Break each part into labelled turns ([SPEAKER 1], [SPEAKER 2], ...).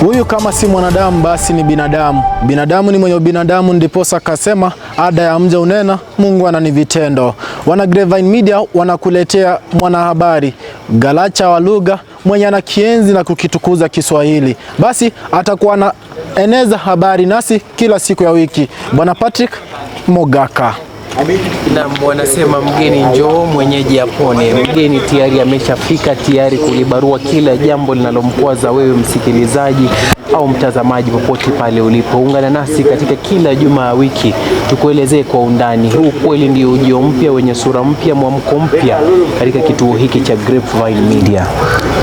[SPEAKER 1] Huyu kama si mwanadamu basi ni binadamu. Binadamu ni mwenye binadamu, ndiposa akasema ada ya mja unena, Mungu ana ni vitendo. Wana Grapevine Media wanakuletea mwanahabari galacha wa lugha mwenye anakienzi na kukitukuza Kiswahili. Basi atakuwa na eneza habari nasi kila siku ya wiki. Bwana Patrick Mogaka.
[SPEAKER 2] Na wanasema mgeni njoo mwenyeji apone. Mgeni tayari ameshafika, tayari kulibarua kila jambo linalomkwaza wewe msikilizaji au mtazamaji popote pale ulipo. Ungana nasi katika kila juma ya wiki tukuelezee kwa undani. Huu kweli ndio ujio mpya wenye sura mpya, mwamko mpya katika kituo hiki cha Grapevine Media.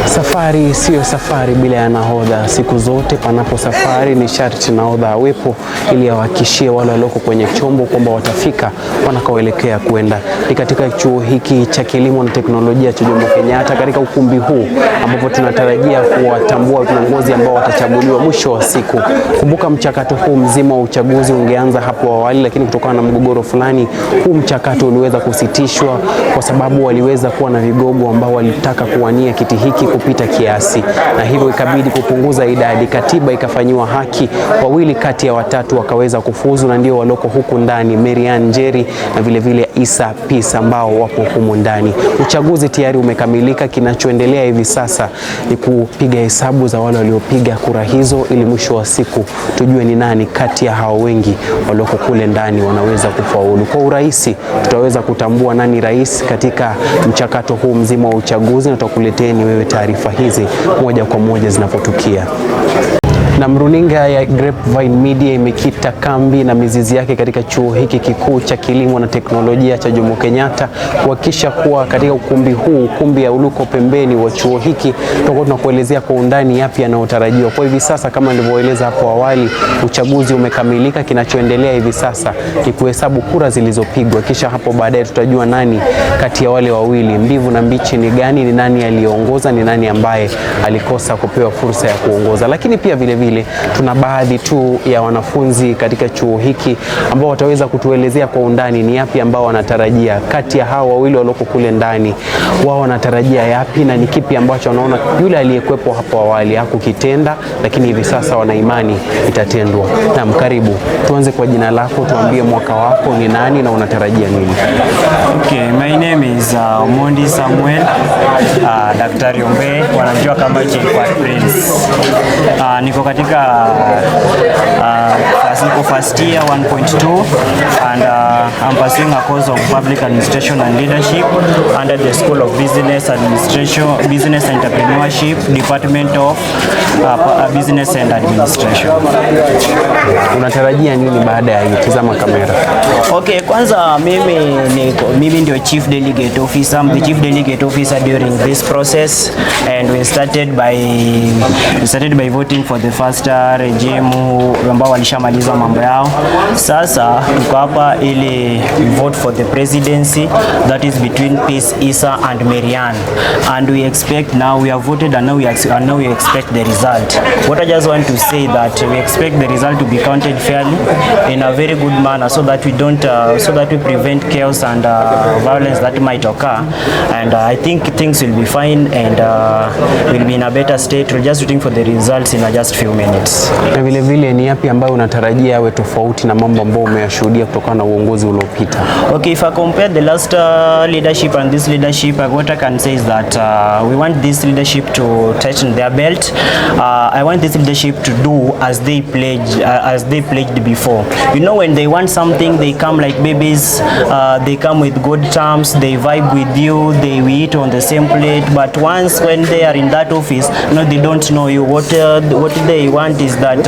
[SPEAKER 2] Safari sio safari bila ya nahodha. Siku zote panapo safari ni sharti nahodha awepo ili awahakikishie wale walioko kwenye chombo kwamba watafika wanakoelekea kwenda. Ni katika chuo hiki cha kilimo na teknolojia cha Jomo Kenyatta, katika ukumbi huu ambapo tunatarajia kuwatambua viongozi ambao watachaguliwa mwisho wa siku. Kumbuka mchakato huu mzima wa uchaguzi ungeanza hapo awali, lakini kutokana na mgogoro fulani huu mchakato uliweza kusitishwa kwa sababu waliweza kuwa na vigogo ambao walitaka kuwania kiti hiki kupita kiasi, na hivyo ikabidi kupunguza idadi. Katiba ikafanyiwa haki, wawili kati ya watatu wakaweza kufuzu, na ndio waloko huku ndani, Marian Njeri na vile vile ISSA Peace ambao wapo humu ndani. Uchaguzi tayari umekamilika. Kinachoendelea hivi sasa ni kupiga hesabu za wale waliopiga kura hizo, ili mwisho wa siku tujue ni nani kati ya hao wengi walioko kule ndani wanaweza kufaulu. Kwa urahisi tutaweza kutambua nani rais katika mchakato huu mzima wa uchaguzi, na tutakuleteeni wewe taarifa hizi moja kwa moja zinapotukia. Na mruninga ya Grapevine Media imekita kambi na mizizi yake katika chuo hiki kikuu cha kilimo na teknolojia cha Jomo Kenyatta, kuhakikisha kuwa katika ukumbi huu, ukumbi ya uliko pembeni wa chuo hiki, tutakuwa tunakuelezea kwa undani yapi yanayotarajiwa. Kwa hivi sasa, kama nilivyoeleza hapo awali, uchaguzi umekamilika. Kinachoendelea hivi sasa ni kuhesabu kura zilizopigwa, kisha hapo baadaye tutajua nani kati ya wale wawili, mbivu na mbichi ni gani, ni nani aliyeongoza, ni nani ambaye alikosa kupewa fursa ya kuongoza. Lakini pia vile tuna baadhi tu ya wanafunzi katika chuo hiki ambao wataweza kutuelezea kwa undani ni yapi ambao wanatarajia kati ya hao wawili walioko kule ndani. Wao wanatarajia yapi na ni kipi ambacho wanaona yule aliyekuepo hapo awali hakukitenda, lakini hivi sasa wana imani itatendwa. Na karibu, tuanze kwa jina lako, tuambie mwaka wako ni nani na unatarajia nini?
[SPEAKER 3] Okay, my name is Mondi Samuel, Daktari Ombe, wanajua kama Jkuat Prince. Niko katika first year 1.2 and I'm pursuing a course of public administration and leadership under the School of Business Administration, Business Entrepreneurship, Department of Business and Administration.
[SPEAKER 2] Unatarajia nini baada ya hii? Tazama kamera.
[SPEAKER 3] Okay, kwanza mimi ndio Chief Delegate Officer. I'm the Chief Delegate Officer during this process, and we started by voting for the first regime ambao walishamaliza mambo yao. Sasa tuko hapa ili vote for the presidency, that is between Peace, ISSA and Marian, and we expect now we have voted and now we expect the result. What I just want to say that we expect the result to be counted fairly in a very good manner, so that we don't so that we prevent chaos and violence that might occur, and I think things will be fine and will be in a better state. We're just waiting for the results in just few minutes.
[SPEAKER 2] Na vile vile ni yapi ambayo unatarajia yawe tofauti na mambo ambayo umeyashuhudia kutokana na uongozi uliopita?
[SPEAKER 3] Okay, if I compare the last leadership and this leadership, what I can say is that we want this leadership to tighten their belt. I want this leadership to do as they pledged before. You know, when they want something, they come like babies. They come with good terms. They vibe with you. We eat on the same plate. But once when they are in that office, they don't know you. What they want is that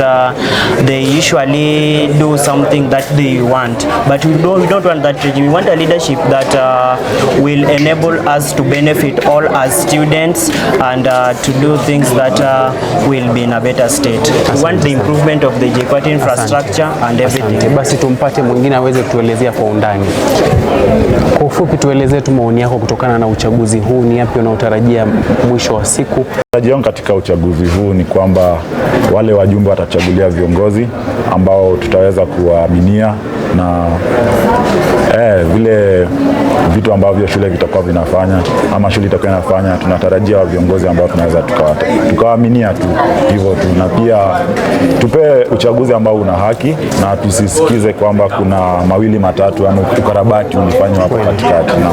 [SPEAKER 3] they usually do something that they want, but we don't want that regime. We want a leadership that will enable us to benefit all as students and to do things that will be in a better state. We want the improvement of the Jkuat infrastructure and everything.
[SPEAKER 2] Basi tumpate mwingine aweze kutuelezea kwa undani. Kwa ufupi tuelezee tu maoni yako kutokana na uchaguzi huu, ni yapi unaotarajia mwisho wa siku?
[SPEAKER 4] Katika uchaguzi huu ni kwamba wale wajumbe watachagulia viongozi ambao tutaweza kuwaaminia, na vile vitu ambavyo shule vitakuwa vinafanya ama shule itakuwa inafanya. Tunatarajia viongozi ambao tunaweza tukawaaminia tu hivyo tu, na pia tupe uchaguzi ambao una haki na tusisikize kwamba kuna mawili matatu ama ukarabati ulifanywa hapo katikati. Na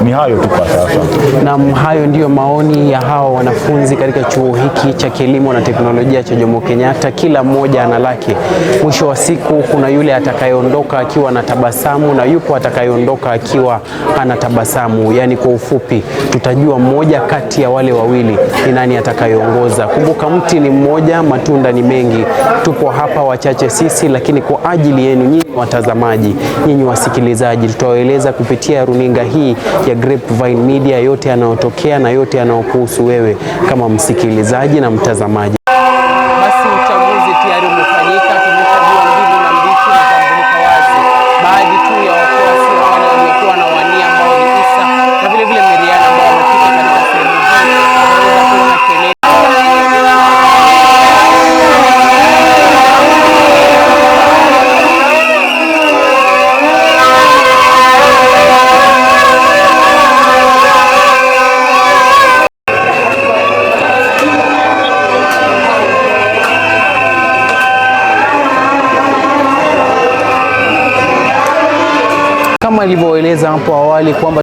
[SPEAKER 4] ni hayo tu kwa sasa.
[SPEAKER 2] Na hayo ndiyo maoni ya hawa wanafunzi katika chuo hiki cha kilimo na teknolojia cha Jomo Kenyatta. Kila mmoja ana lake. Mwisho wa siku kuna yule atakayeondoka akiwa na tabasamu na yupo atakayeondoka akiwa hana tabasamu. Yaani kwa ufupi tutajua mmoja kati ya wale wawili ni nani atakayeongoza. Kumbuka mti ni mmoja, matunda ni mengi. Tupo hapa wachache sisi, lakini kwa ajili yenu nyinyi watazamaji, nyinyi wasikilizaji, tutawaeleza kupitia runinga hii ya Grapevine Media yote yanayotokea na yote yanayokuhusu wewe kama msikilizaji na mtazamaji. Basi uchaguzi tayari umefanyika, tumechagua mbivu na mbichi na tambulika wazi. Baadhi tu ya wafuasi wa wale waliokuwa na wania ambao ni ISSA na vile vile Meriana ambao wamefika katika sehemu hii wanaweza kuona kelele. Kama ilivyoeleza hapo awali kwamba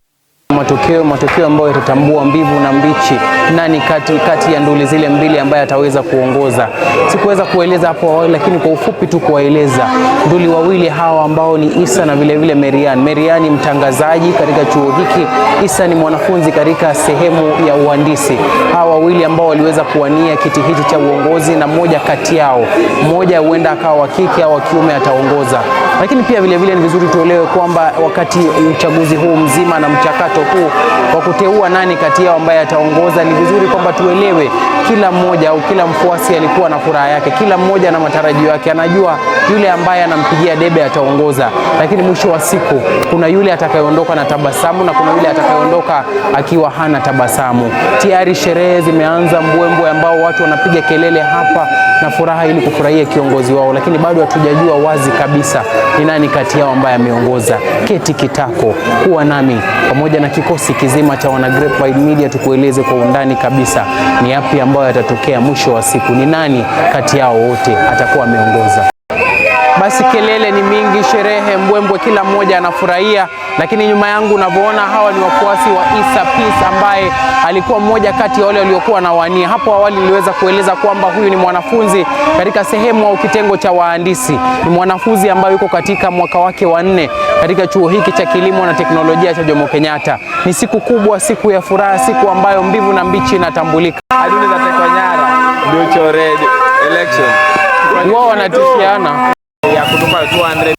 [SPEAKER 2] matokeo ambayo yatatambua mbivu na mbichi, nani kati ya nduli zile mbili ambaye ataweza kuongoza. Sikuweza kueleza hapo awali, lakini kwa ufupi tu kuwaeleza nduli wawili hawa ambao ni ISSA na vile vile Merian. Merian ni mtangazaji katika chuo hiki, ISSA ni mwanafunzi katika sehemu ya uhandisi. Hawa wawili ambao waliweza kuwania kiti hiki cha uongozi, na mmoja kati yao, mmoja huenda akawa wa kike au wa kiume ataongoza. Lakini pia vile vile ni vizuri tuelewe kwamba wakati uchaguzi huu mzima na mchakato huu wa kuteua nani kati yao ambaye ataongoza, ni vizuri kwamba tuelewe kila mmoja au kila mfuasi alikuwa na furaha yake, kila mmoja na matarajio yake. Anajua yule ambaye anampigia debe ataongoza, lakini mwisho wa siku kuna yule atakayeondoka na tabasamu na kuna yule atakayeondoka akiwa hana tabasamu. Tayari sherehe zimeanza, mbwembwe ambao watu wanapiga kelele hapa na furaha ili kufurahia kiongozi wao, lakini bado hatujajua wazi kabisa ni nani kati yao ambaye ameongoza. Keti kitako kuwa nami pamoja na kikosi kizima cha wana Grapevine Media tukueleze kwa undani kabisa ni yapi ambayo yatatokea mwisho wa siku, ni nani kati yao wote atakuwa ameongoza. Basi kelele ni mingi, sherehe, mbwembwe, kila mmoja anafurahia, lakini nyuma yangu unavyoona hawa ni wafuasi wa ISSA Peace ambaye alikuwa mmoja kati ya wale waliokuwa na wania. Hapo awali niliweza kueleza kwamba huyu ni mwanafunzi katika sehemu au kitengo cha wahandisi. Ni mwanafunzi ambaye yuko katika mwaka wake wa 4 katika chuo hiki cha kilimo na teknolojia cha Jomo Kenyatta. Ni siku kubwa, siku ya furaha, siku ambayo mbivu na mbichi inatambulika.
[SPEAKER 5] Aduni za tekwa nyara ndio chore election.
[SPEAKER 2] Wao wanatishiana
[SPEAKER 5] Ya kutupa 200K.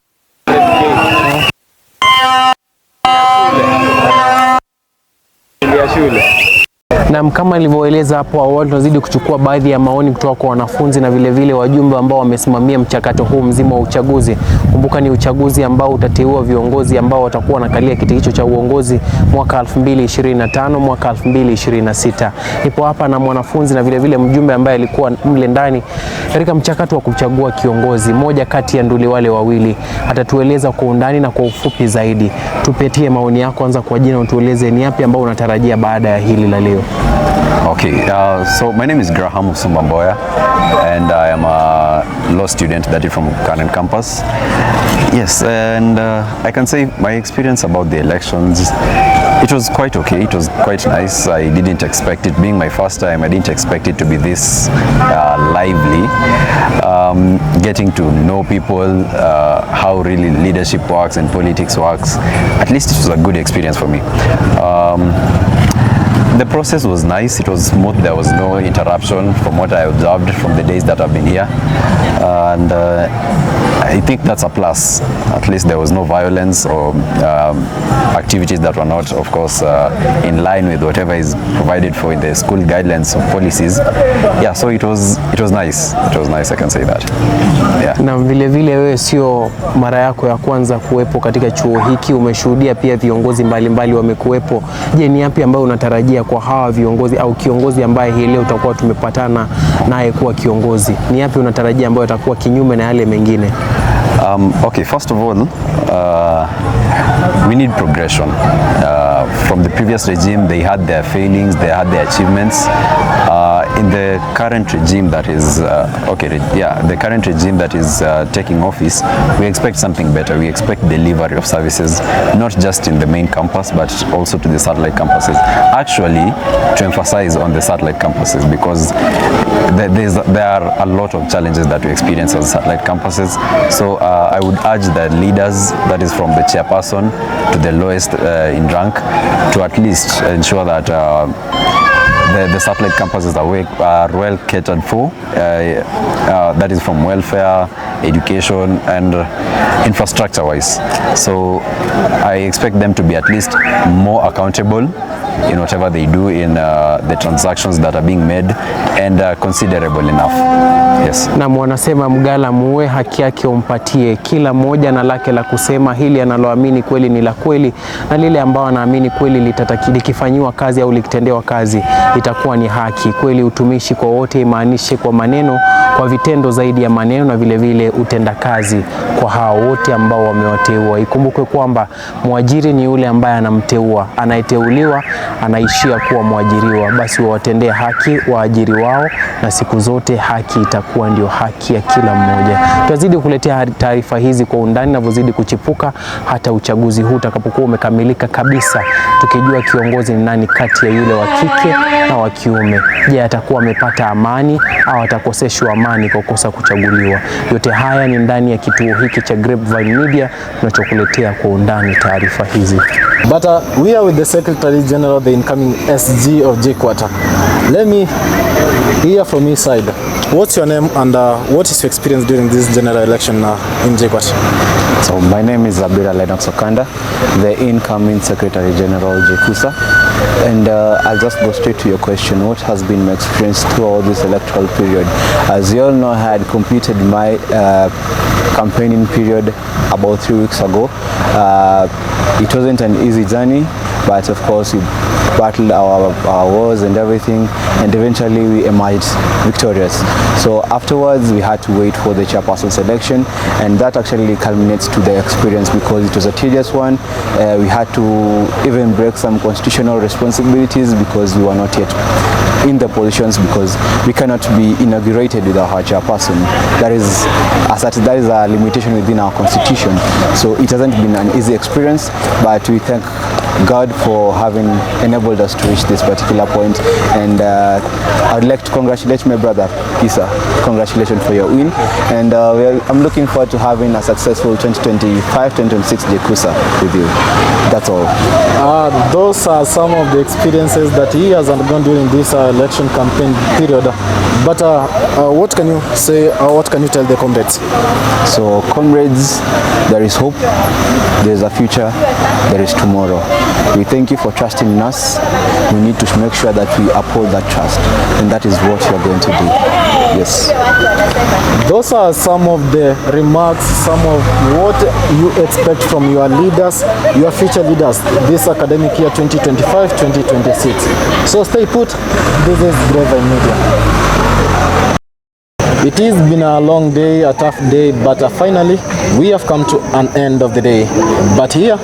[SPEAKER 5] Ya shule.
[SPEAKER 2] Na kama nilivyoeleza hapo awali, tunazidi kuchukua baadhi ya maoni kutoka kwa wanafunzi na vile vile wajumbe ambao wamesimamia mchakato huu mzima wa uchaguzi. Kumbuka ni uchaguzi ambao utateua viongozi ambao watakuwa wanakalia kiti hicho cha uongozi mwaka 2025 mwaka 2026. Nipo hapa na mwanafunzi na vile vile mjumbe ambaye alikuwa mle ndani katika mchakato wa kuchagua kiongozi. Moja kati ya nduli wale wawili atatueleza kwa undani na kwa ufupi zaidi. Tupetie maoni yako, anza kwa jina, utueleze ni yapi ambao unatarajia baada ya hili la leo.
[SPEAKER 6] Okay, so my name is Graham Usumbamboya and I am a law student that is from Kanan campus. Yes, and I can say my experience about the elections, it was quite okay, it was quite nice. I didn't expect it, being my first time, I didn't expect it to be this lively. Getting to know people, how really leadership works and politics works, at least it was a good experience for me. The process was nice, it was smooth, there was no interruption from what I observed from the days that I've been here, and I think that's a plus. At least there was no violence or activities that were not, of course, in line with whatever is provided for in the school guidelines or policies. Yeah, so it was nice. It was nice, I can say that. Yeah.
[SPEAKER 2] Na vile vile wewe sio mara yako ya kwanza kuwepo katika chuo hiki, umeshuhudia pia viongozi mbalimbali wamekuwepo. Je, ni yapi ambayo unatarajia kwa hawa viongozi au kiongozi ambaye hii leo utakuwa tumepatana naye kuwa kiongozi? Ni yapi unatarajia ambayo atakuwa kinyume na yale mengine?
[SPEAKER 6] Okay, first of all, we need progression. From the previous regime, they had their failings, they had their achievements. In the current regime that is the current regime that is taking office, we expect something better. We expect delivery of services, not just in the main campus, but also to the satellite campuses. Actually, to emphasize on the satellite campuses, because there are a lot of challenges that we experience on satellite campuses. So I would urge the leaders, that is from the chairperson to the lowest in rank, to at least ensure that the satellite campuses are well catered for, that is from welfare, education and infrastructure wise. So I expect them to be at least more accountable in whatever they do, in the transactions that are being made, and considerable enough. Yes.
[SPEAKER 2] Na wanasema mgala muwe haki yake umpatie, kila moja na lake la kusema, hili analoamini kweli ni la kweli, na lile ambao anaamini kweli likifanyiwa kazi au likitendewa kazi itakuwa ni haki kweli. Utumishi kwa wote imaanishe kwa maneno, kwa vitendo zaidi ya maneno, na vile vile utenda kazi kwa hao wote ambao wamewateua. Ikumbukwe kwamba mwajiri ni yule ambaye anamteua, anayeteuliwa anaishia kuwa mwajiriwa. Basi wawatendee haki waajiri wao, na siku zote haki itakuwa ndio haki ya kila mmoja. Tutazidi kuletea taarifa hizi kwa undani navyozidi kuchipuka, hata uchaguzi huu utakapokuwa umekamilika kabisa, tukijua kiongozi ni nani kati ya yule wa kike na wa kiume. Je, atakuwa amepata amani au atakoseshwa amani kwa kukosa kuchaguliwa? Yote haya ni ndani ya kituo hiki cha Grapevine Media tunachokuletea kwa undani taarifa hizi.
[SPEAKER 1] But we are with the Secretary General, the incoming SG of Jkuat. Let me hear from his side. What's your name and what is your experience during this general election in Jkuat?
[SPEAKER 7] So my name is Abira Lennox Okanda, the incoming Secretary General Jkuat. And I'll just go straight to your question. What has been my experience throughout this electoral period? As you all know, I had completed my campaigning period about 3 weeks ago. It wasn't an easy journey, but of course we battled our wars and everything, and eventually we emerged victorious. So afterwards we had to wait for the chairperson's election, and that actually culminates to the experience because it was a tedious one. We had to even break some constitutional responsibilities because we were not yet in the positions, because we cannot be inaugurated without our chairperson. That is a limitation within our constitution. So it hasn't been an easy experience, but we thank God for having enabled us to reach this particular point. And I would like to congratulate my brother ISSA. Congratulations for your win, and I'm looking forward to having a successful 2025-2026 Jkuat with you. That's all.
[SPEAKER 1] Those are some of the experiences that he has undergone during this election campaign period. But what can you say, or what can you tell the comrades?
[SPEAKER 7] So comrades, there is hope, there is a future, there is tomorrow. We thank you for trusting in us. We need to make sure that we uphold that trust, and that is what we are going to do. Yes.
[SPEAKER 1] Those are some of the remarks, some of what you expect from your leaders, your future leaders, this academic year 2025-2026. So stay put. This is Grapevine Media. It has been a long day, a tough day, but finally we have come to an end of the day. But here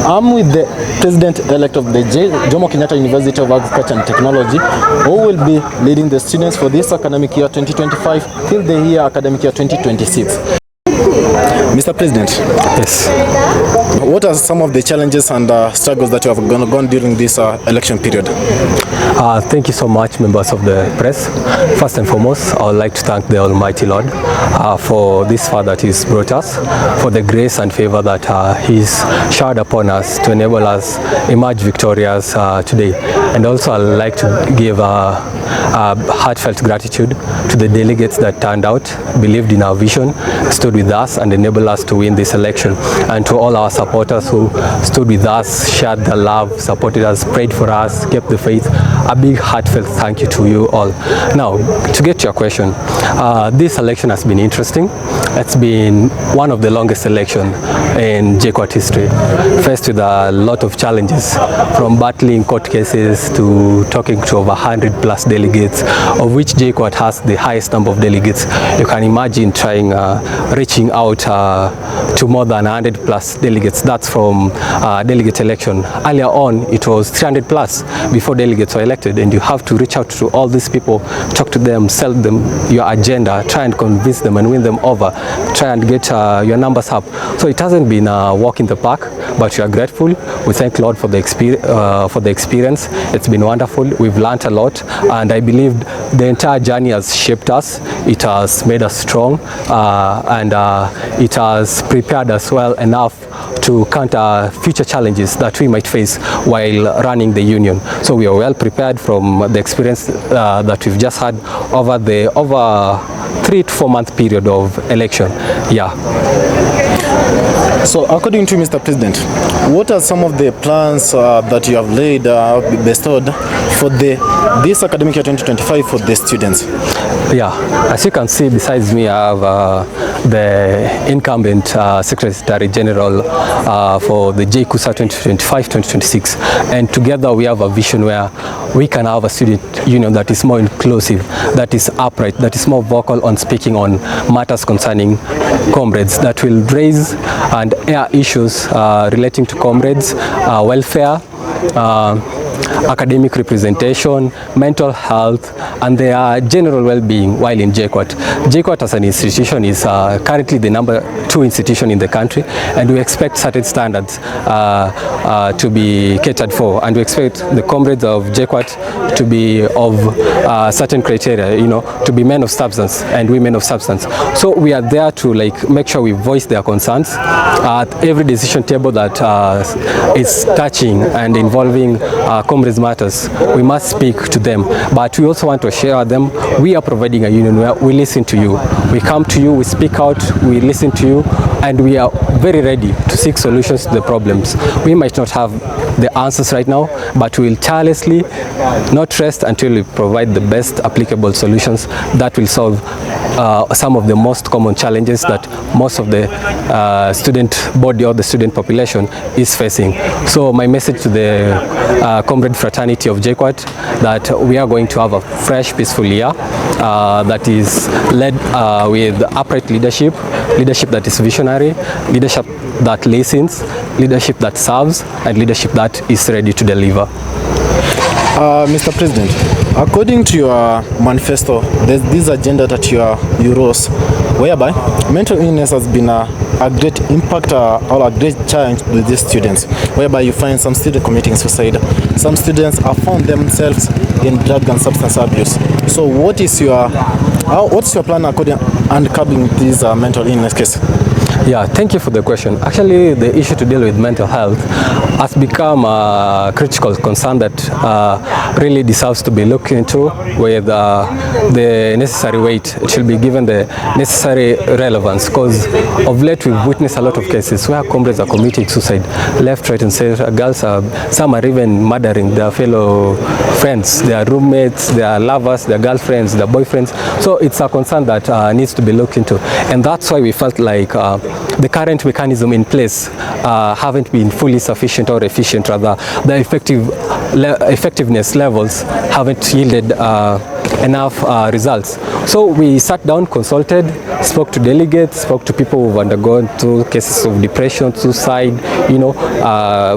[SPEAKER 1] I'm with the President-elect of the Jomo Kenyatta University of Agriculture and Technology, who will be leading the students for this academic year 2025 till the year academic year 2026. Mr. President.
[SPEAKER 8] Yes.
[SPEAKER 1] What are some of the challenges and struggles that you have gone during this election period?
[SPEAKER 8] Thank you so much, members of the press. First and foremost, I would like to thank the Almighty Lord for this far that He's brought us, for the grace and favor that He's showered upon us to enable us emerge victorious today. And also I'd like to give heartfelt gratitude to the delegates that turned out, believed in our vision, stood with us and enabled us to win this election. And to all our supporters who stood with us, shared the love, supported us, prayed for us, kept the faith, a big heartfelt thank you to you all. Now, to get to your question, this election has been interesting. It's been one of the longest elections in Jkuat history, faced with a lot of challenges, from battling court cases, delegates to talking to over 100 plus delegates, of which Jkuat has the highest number of delegates. You can imagine trying reaching out to more than 100 plus delegates. That's from delegate election. Earlier on, it was 300 plus before delegates were elected, and you have to reach out to all these people, talk to them, sell them your agenda, try and convince them and win them over, try and get your numbers up. So it hasn't been a walk in the park, but we are grateful. We thank Lord for the experience. It's been wonderful. We've learned a lot, and I believe the entire journey has shaped us. It has made us strong, and it has prepared us well enough to counter future challenges that we might face while running the union. So we are well prepared from the experience that we've just had over 3 to 4 month period of election. Yeah.
[SPEAKER 1] So according to Mr. President, what are some of the plans that you have laid bestowed for this academic year 2025 for the students?
[SPEAKER 8] Yeah, as you can see besides me, I have the incumbent Secretary General for the Jkuat 2025-2026, and together we have a vision where we can have a student union that is more inclusive, that is upright, that is more vocal on speaking on matters concerning comrades, that will raise and air issues relating to comrades, welfare, academic representation, mental health, and their general well-being while in Jkuat. Jkuat as an institution is currently the #2 institution in the country, and we expect certain standards to be catered for, and we expect the comrades of Jkuat to be of certain criteria, to be men of substance and women of substance. So we are there to make sure we voice their concerns at every decision table that is touching and involving comrades matters. We must speak to them, but we also want to assure them we are providing a union where we listen to you. We come to you, we speak out, we listen to you, and we are very ready to seek solutions to the problems. We might not have the answers right now, but we will tirelessly not rest until we provide the best applicable solutions that will solve some of the most common challenges that most of the student body or the student population is facing. So my message to the comrade fraternity of Jkuat, that we are going to have a fresh, peaceful year that is led with upright leadership that is visionary, leadership that listens, leadership that serves, and leadership that is ready to deliver.
[SPEAKER 1] Mr. President, according to your manifesto, there's this agenda that you rose, whereby mental illness has been a great impact or a great challenge with these students, whereby you find some students committing suicide. Some students have found themselves in drug and substance abuse. So what's your plan according and curbing this mental illness case?
[SPEAKER 8] Yeah, thank you for the question. Actually, the issue to deal with mental health has become a critical concern that really deserves to be looked into with the necessary weight. It should be given the necessary relevance, because of late we've witnessed a lot of cases where comrades are committing suicide left, right, and center. Girls some are even murdering their fellow friends, their roommates, their lovers, their girlfriends, their boyfriends. So it's a concern that needs to be looked into, and that's why we felt like the current mechanism in place haven't been fully sufficient or efficient. Rather, the effectiveness levels haven't yielded enough results. So we sat down, consulted, spoke to delegates, spoke to people who've undergone through cases of depression, suicide,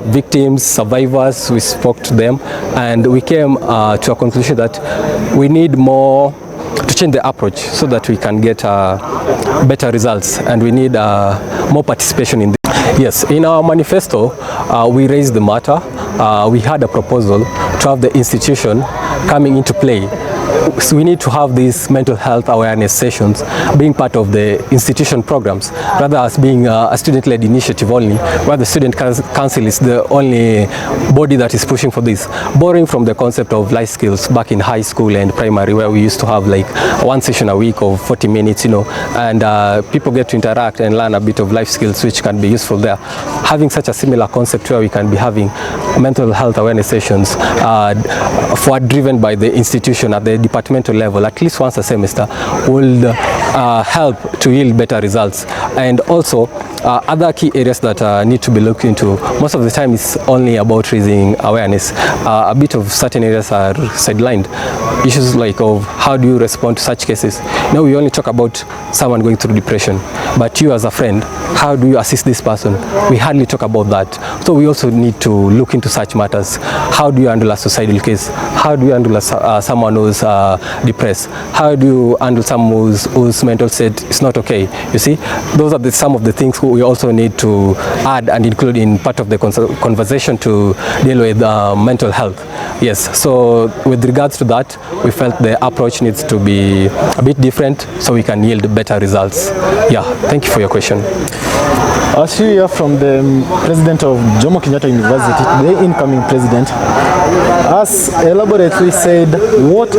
[SPEAKER 8] victims, survivors. We spoke to them, and we came to a conclusion that we need more to change the approach so that we can get better results, and we need more participation in this. Yes, in our manifesto, we raised the matter. We had a proposal to have the institution coming into play. So we need to have these mental health awareness sessions being part of the institution programs, rather as being a student-led initiative only, where the student council is the only body that is pushing for this, borrowing from the concept of life skills back in high school and primary, where we used to have like one session a week of 40 minutes, and people get to interact and learn a bit of life skills which can be useful there. Having such a similar concept where we can be having mental health awareness sessions driven by the institution at the departmental level at least once a semester will help to yield better results. And also Other key areas that need to be looked into, most of the time it's only about raising awareness. A bit of certain areas are sidelined. Issues like of how do you respond to such cases. Now we only talk about someone going through depression, but you as a friend, how do you assist this person? We hardly talk about that. So we also need to look into such matters. How do you handle a suicidal case? How do you handle someone who's depressed? How do you handle someone whose mental state is not okay? You see, those are some of the things we also need to add and include in part of the conversation to deal with mental health. Yes, so with regards to that, we felt the approach needs to be a bit different so we can yield better results. Yeah, thank you for your question.
[SPEAKER 1] As you hear from the president of Jomo Kenyatta University, the incoming president, has elaborately said what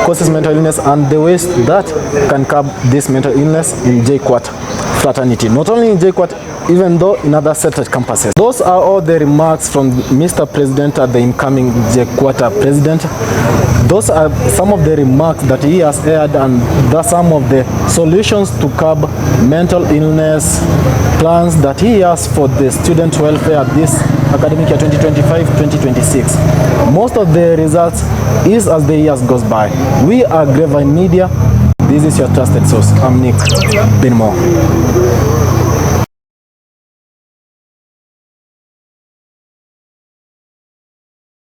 [SPEAKER 1] causes mental illness and the ways that can curb this mental illness in Jkuat fraternity. Not only in Jkuat, even though in other settled campuses. Those are all the remarks from Mr. President, the incoming Jkuat president. Those are some of the remarks that he has aired, and those are some of the solutions to curb mental illness plans that he has for the student welfare this academic year 2025-2026. Most of the results is as the years goes by. We are Grapevine Media. This is your trusted source. I'm Nick Binmo.